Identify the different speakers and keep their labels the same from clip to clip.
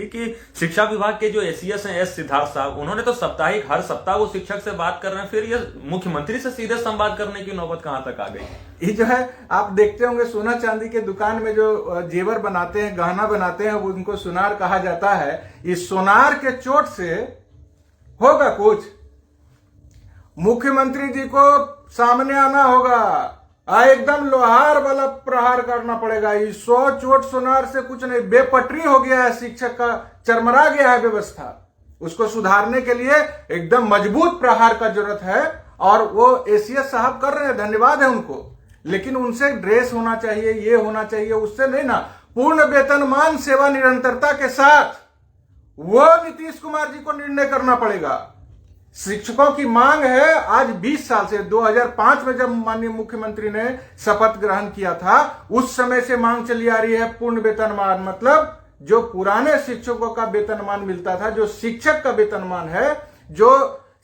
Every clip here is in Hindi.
Speaker 1: कि शिक्षा विभाग के जो एसीएस हैं एस सिद्धार्थ साहब, उन्होंने तो साप्ताहिक हर सप्ताह वो शिक्षक से बात कर रहे हैं, फिर ये मुख्यमंत्री से सीधे संवाद करने की नौबत कहां तक आ गई।
Speaker 2: ये जो है आप देखते होंगे सोना चांदी के दुकान में जो जेवर बनाते हैं, गहना बनाते हैं, वो उनको सोनार कहा जाता है। इस सोनार के चोट से होगा कुछ? मुख्यमंत्री जी को सामने आना होगा, एकदम लोहार वाला प्रहार करना पड़ेगा। ये 100 चोट सोनार से कुछ नहीं, बेपटरी हो गया है, शिक्षक का चरमरा गया है व्यवस्था। उसको सुधारने के लिए एकदम मजबूत प्रहार का जरूरत है, और वो एसीएस साहब कर रहे हैं, धन्यवाद है उनको। लेकिन उनसे ड्रेस होना चाहिए, ये होना चाहिए, उससे नहीं ना। पूर्ण वेतनमान सेवा निरंतरता के साथ वो नीतीश कुमार जी को निर्णय करना पड़ेगा। शिक्षकों की मांग है आज 20 साल से, 2005 में जब माननीय मुख्यमंत्री ने शपथ ग्रहण किया था, उस समय से मांग चली आ रही है पूर्ण वेतनमान। मतलब जो पुराने शिक्षकों का वेतनमान मिलता था, जो शिक्षक का वेतनमान है, जो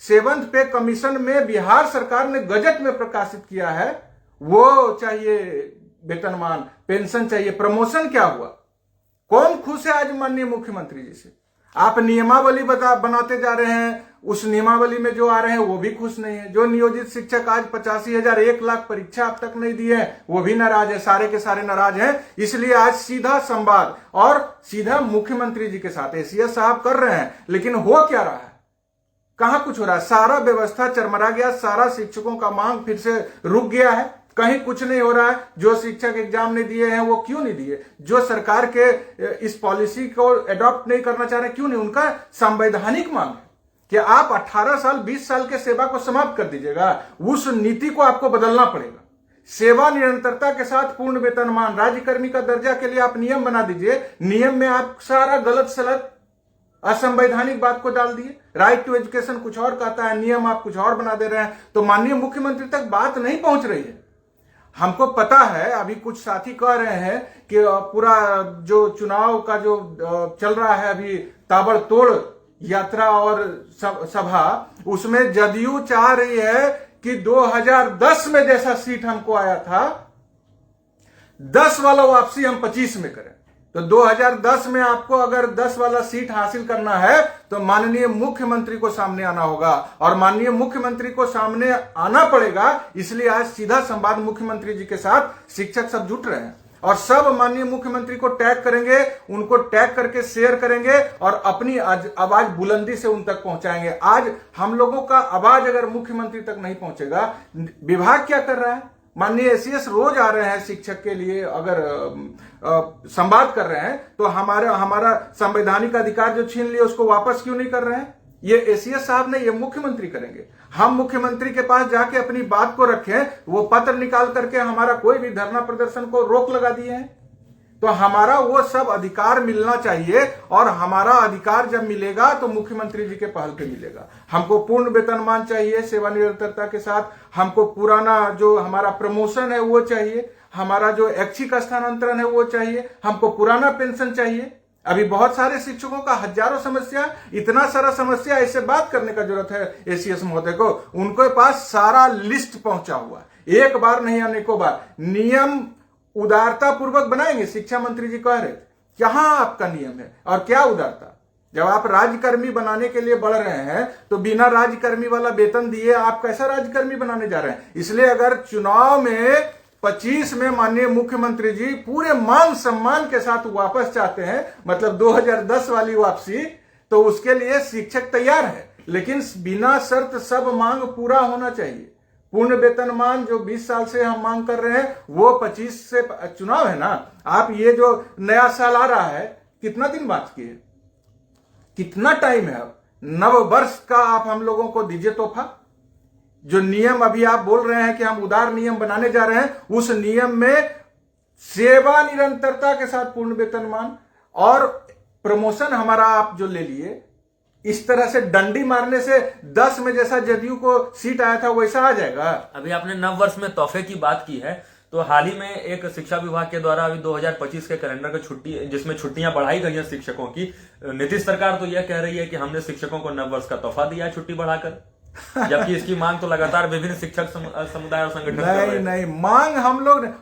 Speaker 2: 7th पे कमीशन में बिहार सरकार ने गजट में प्रकाशित किया है, वो चाहिए वेतनमान, पेंशन चाहिए। प्रमोशन क्या हुआ? कौन खुश है आज माननीय मुख्यमंत्री जी से? आप नियमावली बनाते जा रहे हैं, उस नियमावली में जो आ रहे हैं वो भी खुश नहीं है। जो नियोजित शिक्षक आज 85,000 1 लाख परीक्षा अब तक नहीं दी है, वो भी नाराज है, सारे के सारे नाराज हैं। इसलिए आज सीधा संवाद और सीधा मुख्यमंत्री जी के साथ एसीएस साहब कर रहे हैं। लेकिन हो क्या रहा है? कहां कुछ हो रहा है? सारा व्यवस्था चरमरा गया, सारा शिक्षकों का मांग फिर से रुक गया है, कहीं कुछ नहीं हो रहा है। जो शिक्षक एग्जाम नहीं दिए हैं वो क्यों नहीं दिए? जो सरकार के इस पॉलिसी को एडॉप्ट नहीं करना चाह रहे क्यों नहीं? उनका संवैधानिक मांग है कि आप 18 साल 20 साल के सेवा को समाप्त कर दीजिएगा, उस नीति को आपको बदलना पड़ेगा। सेवा निरंतरता के साथ पूर्ण वेतनमान, राज्यकर्मी का दर्जा के लिए आप नियम बना दीजिए। नियम में आप सारा गलत सलत असंवैधानिक बात को डाल दिए। राइट टू एजुकेशन कुछ और कहता है, नियम आप कुछ और बना दे रहे हैं। तो माननीय मुख्यमंत्री तक बात नहीं पहुंच रही है। हमको पता है, अभी कुछ साथी कह रहे हैं कि पूरा जो चुनाव का जो चल रहा है अभी ताबड़तोड़ यात्रा और सभा, उसमें जदयू चाह रही है कि 2010 में जैसा सीट हमको आया था, 10 वाला वापसी हम 25 में करें। तो 2010 में आपको अगर 10 वाला सीट हासिल करना है तो माननीय मुख्यमंत्री को सामने आना होगा, और माननीय मुख्यमंत्री को सामने आना पड़ेगा। इसलिए आज सीधा संवाद मुख्यमंत्री जी के साथ शिक्षक सब जुट रहे हैं, और सब माननीय मुख्यमंत्री को टैग करेंगे, उनको टैग करके शेयर करेंगे और अपनी आवाज बुलंदी से उन तक पहुंचाएंगे। आज हम लोगों का आवाज अगर मुख्यमंत्री तक नहीं पहुंचेगा, विभाग क्या कर रहा है? माननीय एसीएस रोज आ रहे हैं शिक्षक के लिए, अगर संवाद कर रहे हैं तो हमारा संवैधानिक अधिकार जो छीन लिए उसको वापस क्यों नहीं कर रहे हैं? ये एसीएस साहब नहीं, ये मुख्यमंत्री करेंगे। हम मुख्यमंत्री के पास जाके अपनी बात को रखें, वो पत्र निकाल करके हमारा कोई भी धरना प्रदर्शन को रोक लगा दिए हैं। तो हमारा वो सब अधिकार मिलना चाहिए, और हमारा अधिकार जब मिलेगा तो मुख्यमंत्री जी के पहल पे मिलेगा। हमको पूर्ण वेतनमान चाहिए सेवा निरंतरता के साथ, हमको पुराना जो हमारा प्रमोशन है वो चाहिए, हमारा जो ऐच्छिक स्थानांतरण है वो चाहिए, हमको पुराना पेंशन चाहिए। अभी बहुत सारे शिक्षकों का हजारों समस्या, इतना सारा समस्या, इससे बात करने का जरूरत है एसीएस महोदय को। उनके पास सारा लिस्ट पहुंचा हुआ है, एक बार नहीं अनेकों बार। नियम उदारता पूर्वक बनाएंगे, शिक्षा मंत्री जी कह रहे थे। कहां आपका नियम है और क्या उदारता? जब आप राज्यकर्मी बनाने के लिए बढ़ रहे हैं तो बिना राज्यकर्मी वाला वेतन दिए आप कैसा राज्यकर्मी बनाने जा रहे हैं? इसलिए अगर चुनाव में 25 में माननीय मुख्यमंत्री जी पूरे मान सम्मान के साथ वापस चाहते हैं, मतलब 2010 वाली वापसी, तो उसके लिए शिक्षक तैयार है। लेकिन बिना शर्त सब मांग पूरा होना चाहिए। पूर्ण वेतनमान जो 20 साल से हम मांग कर रहे हैं वो 25 से चुनाव है ना। आप ये जो नया साल आ रहा है, कितना दिन बाकी है, कितना टाइम है? अब नव वर्ष का आप हम लोगों को दीजिए तोहफा। जो नियम अभी आप बोल रहे हैं कि हम उदार नियम बनाने जा रहे हैं, उस नियम में सेवा निरंतरता के साथ पूर्ण वेतनमान और प्रमोशन हमारा आप जो ले लिए, इस तरह से डंडी मारने से 10 में जैसा जदयू को सीट आया था वैसा आ जाएगा।
Speaker 1: अभी आपने नव वर्ष में तोहफे की बात की है, तो हाल ही में एक शिक्षा विभाग के द्वारा अभी 2025 के कैलेंडर की छुट्टी, जिसमें छुट्टियां बढ़ाई गई हैं शिक्षकों की, नीतीश सरकार तो यह कह रही है कि हमने शिक्षकों को नव वर्ष का तोहफा दिया है छुट्टी बढ़ाकर। जबकि इसकी मांग तो लगातार विभिन्न शिक्षक समुदाय और संगठन कर रहे
Speaker 2: नहीं
Speaker 1: हैं।
Speaker 2: नहीं, मांग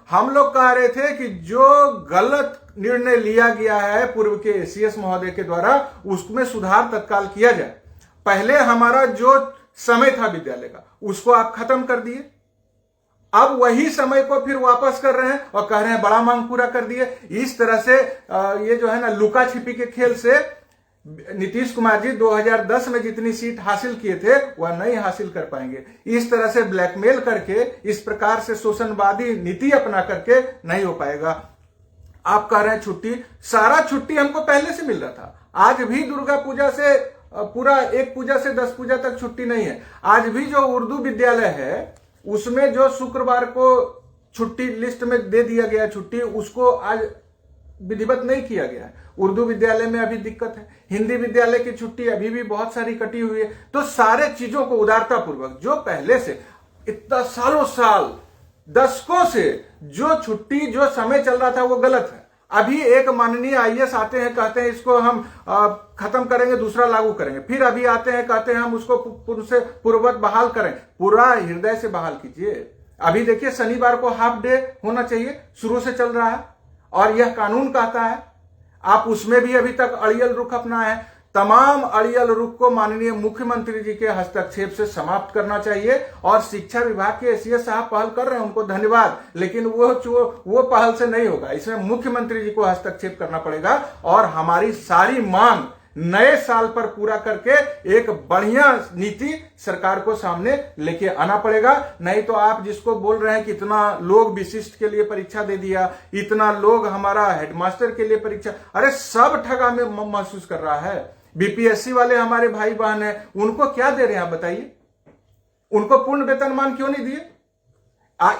Speaker 2: हम लोग कह रहे थे कि जो गलत निर्णय लिया गया है पूर्व के एसीएस महोदय के द्वारा, उसमें सुधार तत्काल किया जाए। पहले हमारा जो समय था विद्यालय का, उसको आप खत्म कर दिए, अब वही समय को फिर वापस कर रहे हैं और कह रहे हैं बड़ा मांग पूरा कर दिए। इस तरह से ये जो है ना, लुका छिपी के खेल से नीतीश कुमार जी 2010 में जितनी सीट हासिल किए थे वह नहीं हासिल कर पाएंगे। इस तरह से ब्लैकमेल करके, इस प्रकार से शोषणवादी नीति अपना करके नहीं हो पाएगा। आप कह रहे हैं छुट्टी, सारा छुट्टी हमको पहले से मिल रहा था। आज भी दुर्गा पूजा से पूरा एक पूजा से 10 पूजा तक छुट्टी नहीं है। आज भी जो उर्दू विद्यालय है उसमें जो शुक्रवार को छुट्टी लिस्ट में दे दिया गया छुट्टी, उसको आज विधिवत नहीं किया गया है। उर्दू विद्यालय में अभी दिक्कत है, हिंदी विद्यालय की छुट्टी अभी भी बहुत सारी कटी हुई है। तो सारे चीजों को उदारता पूर्वक, जो पहले से इतना सालों साल दशकों से जो छुट्टी जो समय चल रहा था वो गलत है। अभी एक माननीय आईएएस आते हैं, कहते हैं इसको हम खत्म करेंगे, दूसरा लागू करेंगे। फिर अभी आते हैं, कहते हैं हम उसको पूर्ववत बहाल करें। पूरा हृदय से बहाल कीजिए। अभी देखिए शनिवार को हाफ डे होना चाहिए, शुरू से चल रहा है और यह कानून कहता है। आप उसमें भी अभी तक अड़ियल रुख अपना है। तमाम अड़ियल रुख को माननीय मुख्यमंत्री जी के हस्तक्षेप से समाप्त करना चाहिए। और शिक्षा विभाग के एसीएस साहब पहल कर रहे हैं, उनको धन्यवाद, लेकिन वो पहल से नहीं होगा। इसमें मुख्यमंत्री जी को हस्तक्षेप करना पड़ेगा और हमारी सारी मांग नए साल पर पूरा करके एक बढ़िया नीति सरकार को सामने लेके आना पड़ेगा। नहीं तो आप जिसको बोल रहे हैं कि इतना लोग विशिष्ट के लिए परीक्षा दे दिया, इतना लोग हमारा हेडमास्टर के लिए परीक्षा, अरे सब ठगा में महसूस कर रहा है। बीपीएससी वाले हमारे भाई बहन हैं, उनको क्या दे रहे हैं आप बताइए? उनको पूर्ण वेतनमान क्यों नहीं दिए?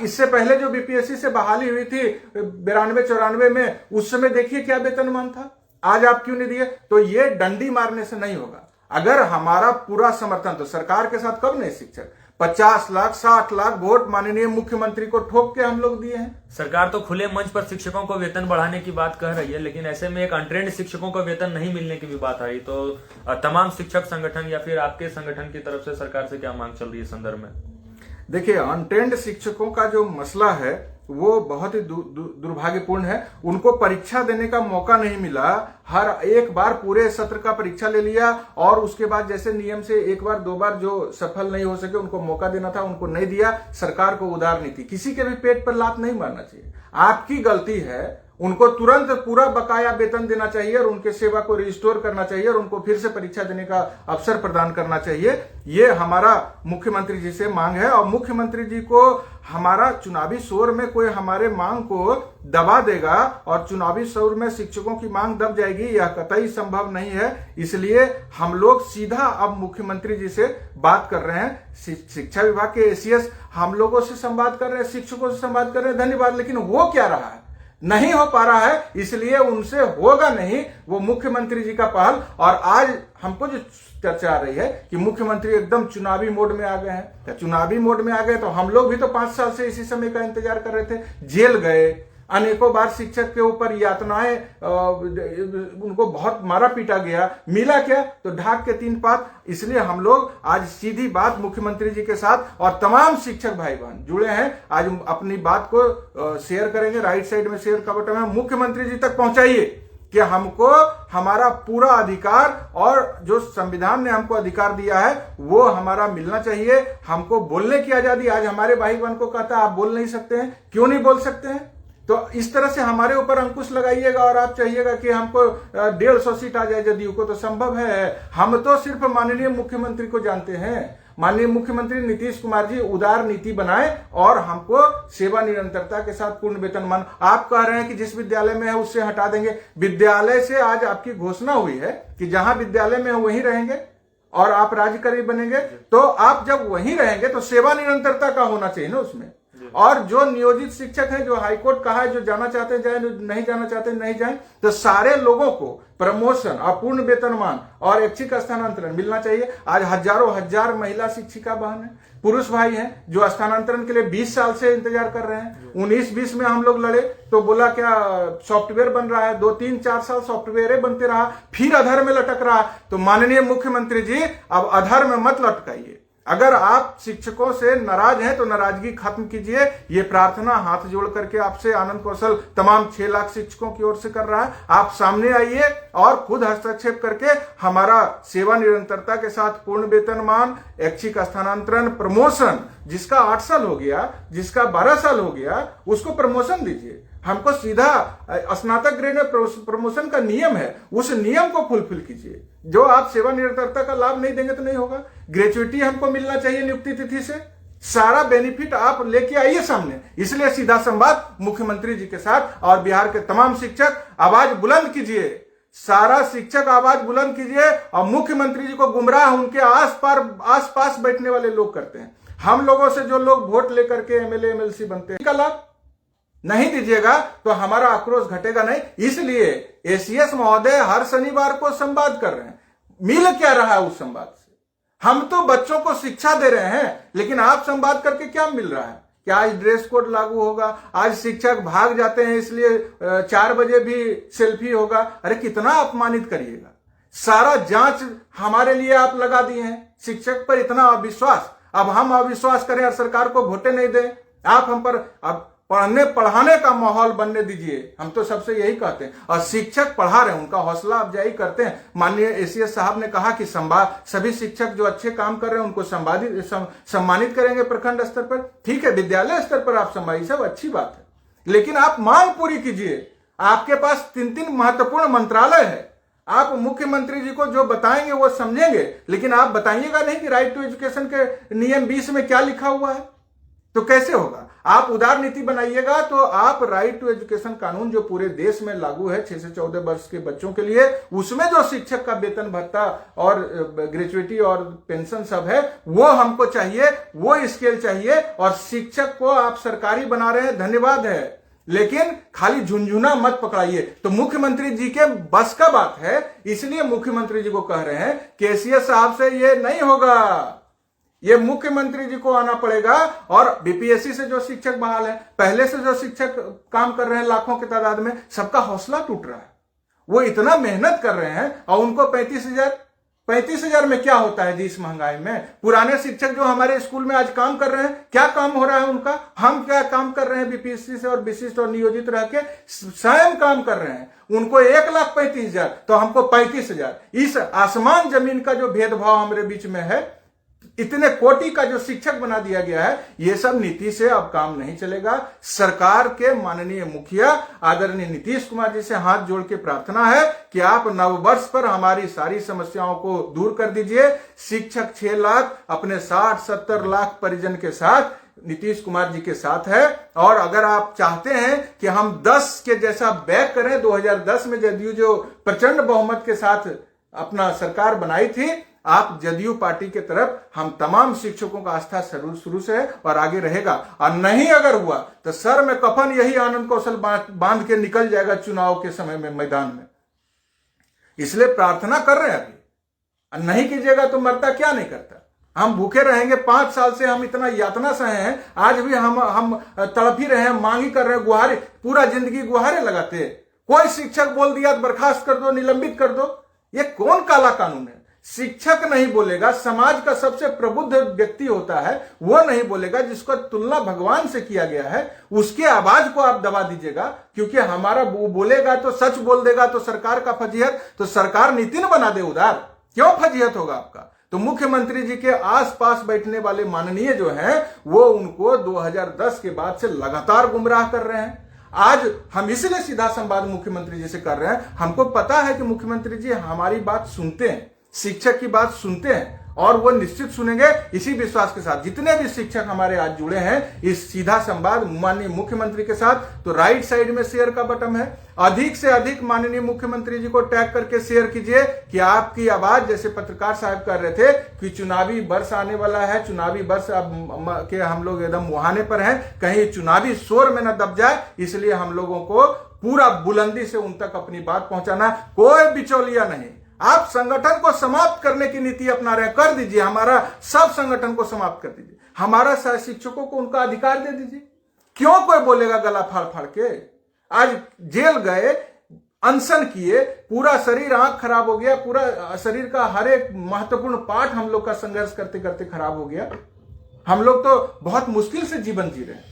Speaker 2: इससे पहले जो बीपीएससी से बहाली हुई थी 92-94 में, उस समय देखिए क्या वेतनमान था। आज आप क्यों नहीं दिए? तो ये डंडी मारने से नहीं होगा। अगर हमारा पूरा समर्थन, तो सरकार के साथ कब नहीं शिक्षक 50 लाख 60 लाख वोट माननीय मुख्यमंत्री को ठोक के हम लोग दिए हैं।
Speaker 1: सरकार तो खुले मंच पर शिक्षकों को वेतन बढ़ाने की बात कह रही है, लेकिन ऐसे में एक अनट्रेंड शिक्षकों को वेतन नहीं मिलने की भी बात आई। तो तमाम शिक्षक संगठन या फिर आपके संगठन की तरफ से सरकार से क्या मांग चल रही है संदर्भ में?
Speaker 2: देखिए, अनट्रेंड शिक्षकों का जो मसला है वो बहुत ही दुर्भाग्यपूर्ण है। उनको परीक्षा देने का मौका नहीं मिला। हर एक बार पूरे सत्र का परीक्षा ले लिया और उसके बाद जैसे नियम से एक बार दो बार जो सफल नहीं हो सके उनको मौका देना था, उनको नहीं दिया। सरकार को उदार नीति, किसी के भी पेट पर लात नहीं मारना चाहिए। आपकी गलती है, उनको तुरंत पूरा बकाया वेतन देना चाहिए और उनके सेवा को रिस्टोर करना चाहिए और उनको फिर से परीक्षा देने का अवसर प्रदान करना चाहिए। ये हमारा मुख्यमंत्री जी से मांग है। और मुख्यमंत्री जी को हमारा चुनावी शोर में कोई हमारे मांग को दबा देगा और चुनावी शोर में शिक्षकों की मांग दब जाएगी, यह कतई संभव नहीं है। इसलिए हम लोग सीधा अब मुख्यमंत्री जी से बात कर रहे हैं। शिक्षा विभाग के एसीएस हम लोगों से संवाद कर रहे हैं, शिक्षकों से संवाद कर रहे हैं, धन्यवाद। लेकिन वो क्या रहा है, नहीं हो पा रहा है, इसलिए उनसे होगा नहीं। वो मुख्यमंत्री जी का पहल। और आज हमको जो चर्चा आ रही है कि मुख्यमंत्री एकदम चुनावी मोड में आ गए हैं, तो चुनावी मोड में आ गए तो हम लोग भी तो 5 साल से इसी समय का इंतजार कर रहे थे। जेल गए, अनेकों बार शिक्षक के ऊपर यातनाएं, उनको बहुत मारा पीटा गया, मिला क्या? तो ढाक के 3 पात। इसलिए हम लोग आज सीधी बात मुख्यमंत्री जी के साथ और तमाम शिक्षक भाई बहन जुड़े हैं, आज अपनी बात को शेयर करेंगे। राइट साइड में शेयर का बटन है, मुख्यमंत्री जी तक पहुंचाइए कि हमको हमारा पूरा अधिकार और जो संविधान ने हमको अधिकार दिया है वो हमारा मिलना चाहिए। हमको बोलने की आजादी, आज हमारे भाई बहन को कहता है आप बोल नहीं सकते हैं, क्यों नहीं बोल सकते हैं? तो इस तरह से हमारे ऊपर अंकुश लगाइएगा और आप चाहिएगा कि हमको 150 सीट आ जाए जदयू को, तो संभव है? हम तो सिर्फ माननीय मुख्यमंत्री को जानते हैं। माननीय मुख्यमंत्री नीतीश कुमार जी उदार नीति बनाए और हमको सेवा निरंतरता के साथ पूर्ण वेतनमान। आप कह रहे हैं कि जिस विद्यालय में है उससे हटा देंगे। विद्यालय से आज आपकी घोषणा हुई है कि जहां विद्यालय में है वहीं रहेंगे और आप राज्यकारी बनेंगे। तो आप जब वहीं रहेंगे तो सेवा निरंतरता का होना चाहिए ना उसमें। और जो नियोजित शिक्षक हैं, जो हाईकोर्ट कहा है, जो जाना चाहते हैं जाए, जो नहीं जाना चाहते नहीं जाए, तो सारे लोगों को प्रमोशन और पूर्ण वेतनमान और ऐच्छिक स्थानांतरण मिलना चाहिए। आज हजारों हजार महिला शिक्षिका बहन है, पुरुष भाई हैं जो स्थानांतरण के लिए 20 साल से इंतजार कर रहे हैं। 19-20 में हम लोग लड़े तो बोला क्या सॉफ्टवेयर बन रहा है, 2-3-4 साल सॉफ्टवेयर बनते रहा, फिर अधर में लटक रहा। तो माननीय मुख्यमंत्री जी अब अधर में मत लटकाइए, अगर आप शिक्षकों से नाराज हैं तो नाराजगी खत्म कीजिए। ये प्रार्थना हाथ जोड़ करके आपसे आनंद कौशल तमाम 6 लाख शिक्षकों की ओर से कर रहा है। आप सामने आइए और खुद हस्तक्षेप करके हमारा सेवा निरंतरता के साथ पूर्ण वेतनमान, ऐच्छिक स्थानांतरण, प्रमोशन, जिसका 8 साल हो गया, जिसका 12 साल हो गया, उसको प्रमोशन दीजिए। हमको सीधा स्नातक ग्रेड में प्रमोशन का नियम है, उस नियम को फुलफिल कीजिए। जो आप सेवा निरंतरता का लाभ नहीं देंगे तो नहीं होगा। ग्रेचुइटी हमको मिलना चाहिए नियुक्ति तिथि से, सारा बेनिफिट आप लेके आइए सामने। इसलिए सीधा संवाद मुख्यमंत्री जी के साथ और बिहार के तमाम शिक्षक आवाज बुलंद कीजिए, सारा शिक्षक आवाज बुलंद कीजिए। और मुख्यमंत्री जी को गुमराह उनके आस पास बैठने वाले लोग करते हैं। हम लोगों से जो लोग वोट लेकर के एमएलए एमएलसी बनते हैं, का लाभ नहीं दीजिएगा तो हमारा आक्रोश घटेगा नहीं। इसलिए एसीएस महोदय हर शनिवार को संवाद कर रहे हैं। मिल क्या रहा है उस संवाद से? हम तो बच्चों को शिक्षा दे रहे हैं, लेकिन आप संवाद करके क्या मिल रहा है? क्या आज ड्रेस कोड लागू होगा? आज शिक्षक भाग जाते हैं इसलिए 4 बजे भी सेल्फी होगा? अरे कितना अपमानित करिएगा। सारा जांच हमारे लिए आप लगा दिए हैं, शिक्षक पर इतना अविश्वास। अब हम अविश्वास करें और सरकार को वोटें नहीं दें? आप हम पर अब पढ़ाने का माहौल बनने दीजिए। हम तो सबसे यही कहते हैं। और शिक्षक पढ़ा रहे हैं, उनका हौसला अफजाई करते हैं। माननीय एसीएस साहब ने कहा कि सभी शिक्षक जो अच्छे काम कर रहे हैं उनको सम्मानित करेंगे प्रखंड स्तर पर। ठीक है, विद्यालय स्तर पर आप सम्मानित, सब अच्छी बात है, लेकिन आप मांग पूरी कीजिए। आपके पास 3 महत्वपूर्ण मंत्रालय है। आप मुख्यमंत्री जी को जो बताएंगे वो समझेंगे, लेकिन आप बताइएगा नहीं कि राइट टू एजुकेशन के नियम 20 में क्या लिखा हुआ है। तो कैसे होगा? आप उदार नीति बनाइएगा तो आप राइट टू एजुकेशन कानून जो पूरे देश में लागू है 6 से 14 वर्ष के बच्चों के लिए, उसमें जो शिक्षक का वेतन भत्ता और ग्रेचुइटी और पेंशन सब है वो हमको चाहिए, वो स्केल चाहिए। और शिक्षक को आप सरकारी बना रहे हैं, धन्यवाद है, लेकिन खाली झुंझुना मत पकड़ाइए। तो मुख्यमंत्री जी के बस का बात है, इसलिए मुख्यमंत्री जी को कह रहे हैं कि एसीएस साहब से ये नहीं होगा, ये मुख्यमंत्री जी को आना पड़ेगा। और बीपीएससी से जो शिक्षक बहाल है, पहले से जो शिक्षक काम कर रहे हैं लाखों की तादाद में, सबका हौसला टूट रहा है। वो इतना मेहनत कर रहे हैं और उनको 35,000 में क्या होता है जी इस महंगाई में? पुराने शिक्षक जो हमारे स्कूल में आज काम कर रहे हैं, क्या काम हो रहा है उनका? हम क्या काम कर रहे हैं बीपीएससी से और विशिष्ट और नियोजित रह के स्वयं काम कर रहे हैं। उनको 1,35,000 तो हमको 35,000। इस आसमान जमीन का जो भेदभाव हमारे बीच में है, इतने कोटि का जो शिक्षक बना दिया गया है, ये सब नीति से अब काम नहीं चलेगा। सरकार के माननीय मुखिया आदरणीय नीतीश कुमार जी से हाथ जोड़ के प्रार्थना है कि आप नववर्ष पर हमारी सारी समस्याओं को दूर कर दीजिए। शिक्षक 6 लाख अपने 60-70 लाख परिजन के साथ नीतीश कुमार जी के साथ है। और अगर आप चाहते हैं कि हम 10 के जैसा बैक करें, 2010 में जदयू जो प्रचंड बहुमत के साथ अपना सरकार बनाई थी, आप जदयू पार्टी के तरफ हम तमाम शिक्षकों का आस्था शुरू से है और आगे रहेगा। और नहीं अगर हुआ तो सर में कफन यही आनंद कौशल बांध के निकल जाएगा चुनाव के समय में मैदान में। इसलिए प्रार्थना कर रहे हैं अभी, नहीं कीजिएगा तो मरता क्या नहीं करता। हम भूखे रहेंगे, 5 साल से हम इतना यातना सहे हैं, आज भी हम तड़प ही रहे हैं, मांग ही कर रहे हैं, गुहारे, पूरा जिंदगी गुहारे लगाते। कोई शिक्षक बोल दिया बर्खास्त कर दो, निलंबित कर दो, ये कौन काला कानून है? शिक्षक नहीं बोलेगा, समाज का सबसे प्रबुद्ध व्यक्ति होता है, वो नहीं बोलेगा, जिसको तुलना भगवान से किया गया है, उसके आवाज को आप दबा दीजिएगा। क्योंकि हमारा वो बोलेगा तो सच बोल देगा तो सरकार का फजीहत, तो सरकार नीति न बना दे उधार, क्यों फजीहत होगा आपका? तो मुख्यमंत्री जी के आसपास बैठने वाले माननीय जो हैं, वो उनको 2010 के बाद से लगातार गुमराह कर रहे हैं। आज हम इसलिए सीधा संवाद मुख्यमंत्री जी से कर रहे हैं, हमको पता है कि मुख्यमंत्री जी हमारी बात सुनते हैं, शिक्षक की बात सुनते हैं और वो निश्चित सुनेंगे। इसी विश्वास के साथ जितने भी शिक्षक हमारे आज जुड़े हैं इस सीधा संवाद माननीय मुख्यमंत्री के साथ, तो राइट साइड में शेयर का बटन है, अधिक से अधिक माननीय मुख्यमंत्री जी को टैग करके शेयर कीजिए कि आपकी आवाज, जैसे पत्रकार साहब कर रहे थे कि चुनावी वर्ष आने वाला है, चुनावी वर्ष अब के हम लोग एकदम मुहाने पर हैं, कहीं चुनावी शोर में न दब जाए, इसलिए हम लोगों को पूरा बुलंदी से उन तक अपनी बात पहुंचाना, कोई बिचौलिया नहीं। आप संगठन को समाप्त करने की नीति अपना रहे, कर दीजिए, हमारा सब संगठन को समाप्त कर दीजिए, हमारा शिक्षकों को उनका अधिकार दे दीजिए। क्यों कोई बोलेगा गला फाड़ फाड़ के? आज जेल गए अनशन किए, पूरा शरीर, आंख खराब हो गया, पूरा शरीर का हर एक महत्वपूर्ण पार्ट हम लोग का संघर्ष करते करते खराब हो गया। हम लोग तो बहुत मुश्किल से जीवन जी रहे हैं,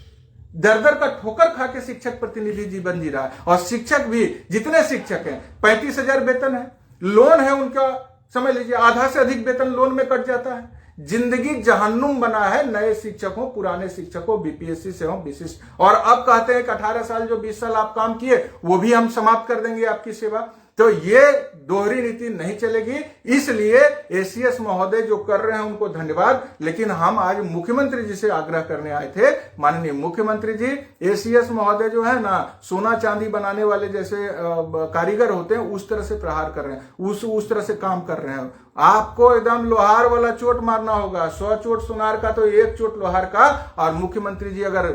Speaker 2: दर दर का ठोकर खा के शिक्षक प्रतिनिधि जीवन जी रहा है। और शिक्षक भी, जितने शिक्षक हैं, 35,000 वेतन है, लोन है उनका, समझ लीजिए आधा से अधिक वेतन लोन में कट जाता है। जिंदगी जहन्नुम बना है नए शिक्षकों, पुराने शिक्षकों, बीपीएससी से हो, विशिष्ट, और अब कहते हैं कि 18 साल जो 20 साल आप काम किए वो भी हम समाप्त कर देंगे आपकी सेवा। तो ये दोहरी नीति नहीं चलेगी। इसलिए एसीएस महोदय जो कर रहे हैं उनको धन्यवाद, लेकिन हम आज मुख्यमंत्री जी से आग्रह करने आए थे, माननीय मुख्यमंत्री जी, एसीएस महोदय जो है ना, सोना चांदी बनाने वाले जैसे कारीगर होते हैं उस तरह से प्रहार कर रहे हैं, उस तरह से काम कर रहे हैं। आपको एकदम लोहार वाला चोट मारना होगा, 100 चोट सुनार का तो 1 चोट लोहार का। और मुख्यमंत्री जी अगर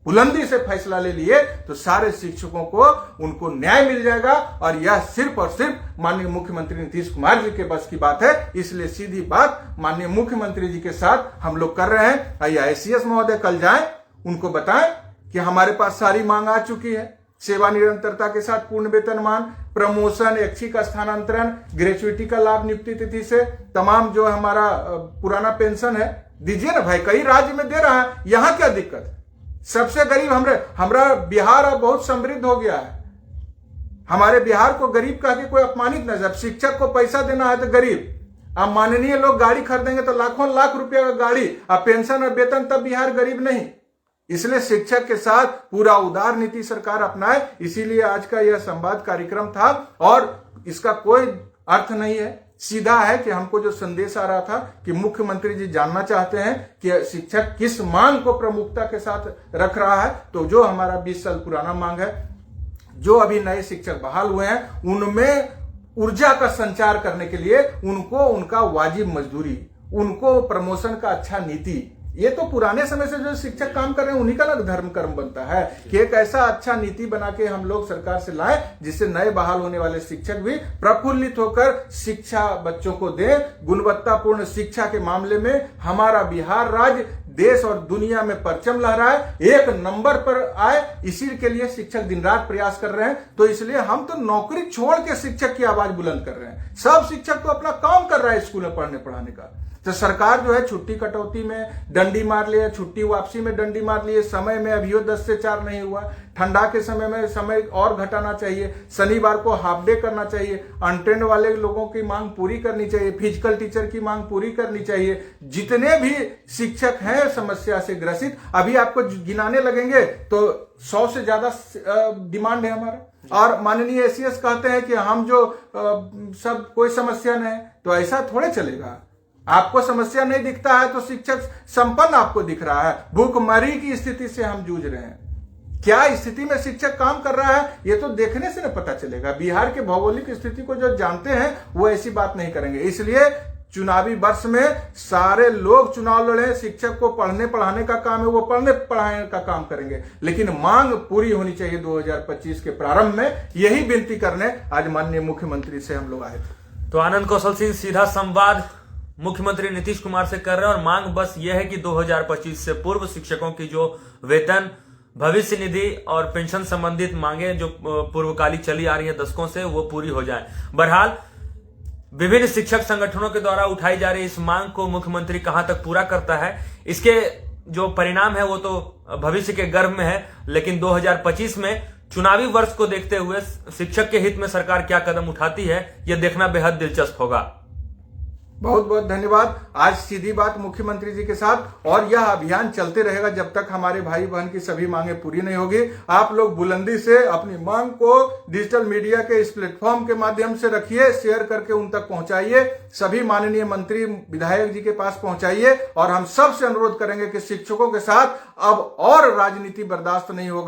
Speaker 2: बुलंदी से फैसला ले लिए तो सारे शिक्षकों को उनको न्याय मिल जाएगा। और यह सिर्फ और सिर्फ माननीय मुख्यमंत्री नीतीश कुमार जी के बस की बात है। इसलिए सीधी बात माननीय मुख्यमंत्री जी के साथ हम लोग कर रहे हैं। आइए एसीएस महोदय कल जाएं, उनको बताएं कि हमारे पास सारी मांग आ चुकी है, सेवा निरंतरता के साथ पूर्ण वेतनमान, प्रमोशन, ऐच्छिक स्थानांतरण, ग्रेचुइटी का लाभ नियुक्ति तिथि से, तमाम जो हमारा पुराना पेंशन है दीजिए ना भाई, कई राज्य में दे रहा है, यहां क्या दिक्कत है? सबसे गरीब हमारा बिहार अब बहुत समृद्ध हो गया है। हमारे बिहार को गरीब कह के कोई अपमानित न, जब शिक्षक को पैसा देना है तो गरीब। अब माननीय लोग गाड़ी खरीदेंगे तो लाखों लाख रुपया का गाड़ी, अब पेंशन और वेतन, तब बिहार गरीब नहीं। इसलिए शिक्षक के साथ पूरा उदार नीति सरकार अपनाए। इसीलिए आज का यह संवाद कार्यक्रम था, और इसका कोई अर्थ नहीं है, सीधा है कि हमको जो संदेश आ रहा था कि मुख्यमंत्री जी जानना चाहते हैं कि शिक्षक किस मांग को प्रमुखता के साथ रख रहा है। तो जो हमारा 20 साल पुराना मांग है, जो अभी नए शिक्षक बहाल हुए हैं, उनमें ऊर्जा का संचार करने के लिए उनको उनका वाजिब मजदूरी, उनको प्रमोशन का अच्छा नीति, ये तो पुराने समय से जो शिक्षक काम कर रहे हैं उन्हीं का ना धर्म कर्म बनता है कि एक ऐसा अच्छा नीति बना के हम लोग सरकार से लाएं जिससे नए बहाल होने वाले शिक्षक भी प्रफुल्लित होकर शिक्षा बच्चों को दें। गुणवत्तापूर्ण शिक्षा के मामले में हमारा बिहार राज्य देश और दुनिया में परचम लहराए, 1 नंबर पर आए, इसी के लिए शिक्षक दिन रात प्रयास कर रहे हैं। तो इसलिए हम तो नौकरी छोड़ के शिक्षक की आवाज बुलंद कर रहे हैं। सब शिक्षक तो अपना काम कर रहा है स्कूल में पढ़ने पढ़ाने का। तो सरकार जो है छुट्टी कटौती में डंडी मार लिए, छुट्टी वापसी में डंडी मार लिए, समय में अभी 10 से 4 नहीं हुआ, ठंडा के समय में समय और घटाना चाहिए, शनिवार को हाफ डे करना चाहिए, अनट्रेंड वाले लोगों की मांग पूरी करनी चाहिए, फिजिकल टीचर की मांग पूरी करनी चाहिए। जितने भी शिक्षक हैं समस्या से ग्रसित, अभी आपको गिनाने लगेंगे तो 100 से ज्यादा डिमांड है हमारा। और माननीय एसीएस कहते हैं कि हम जो सब कोई समस्या नहीं, तो ऐसा थोड़े चलेगा। आपको समस्या नहीं दिखता है तो शिक्षक संपन्न आपको दिख रहा है। भूखमरी की स्थिति से हम जूझ रहे हैं, क्या स्थिति में शिक्षक काम कर रहा है ये तो देखने से न पता चलेगा। बिहार के भौगोलिक स्थिति को जो जानते हैं वो ऐसी बात नहीं करेंगे। इसलिए चुनावी वर्ष में सारे लोग चुनाव लड़े, शिक्षक को पढ़ने पढ़ाने का काम है, वो पढ़ने पढ़ाने का काम करेंगे, लेकिन मांग पूरी होनी चाहिए 2025 के प्रारंभ में। यही विनती करने आज माननीय मुख्यमंत्री से हम लोग आए थे।
Speaker 1: तो आनंद कौशल सिंह सीधा संवाद मुख्यमंत्री नीतीश कुमार से कर रहे हैं, और मांग बस यह है कि 2025 से पूर्व शिक्षकों की जो वेतन, भविष्य निधि और पेंशन संबंधित मांगे जो पूर्वकाली चली आ रही है दशकों से, वो पूरी हो जाए। बहरहाल विभिन्न शिक्षक संगठनों के द्वारा उठाई जा रही इस मांग को मुख्यमंत्री कहां तक पूरा करता है, इसके जो परिणाम है वो तो भविष्य के गर्भ में है, लेकिन 2025 में चुनावी वर्ष को देखते हुए शिक्षक के हित में सरकार क्या कदम उठाती है, यह देखना बेहद दिलचस्प होगा।
Speaker 2: बहुत बहुत धन्यवाद। आज सीधी बात मुख्यमंत्री जी के साथ, और यह अभियान चलते रहेगा जब तक हमारे भाई बहन की सभी मांगे पूरी नहीं होगी। आप लोग बुलंदी से अपनी मांग को डिजिटल मीडिया के इस प्लेटफॉर्म के माध्यम से रखिए, शेयर करके उन तक पहुंचाइए, सभी माननीय मंत्री विधायक जी के पास पहुंचाइए। और हम सबसे अनुरोध करेंगे कि शिक्षकों के साथ अब और राजनीति बर्दाश्त नहीं होगा।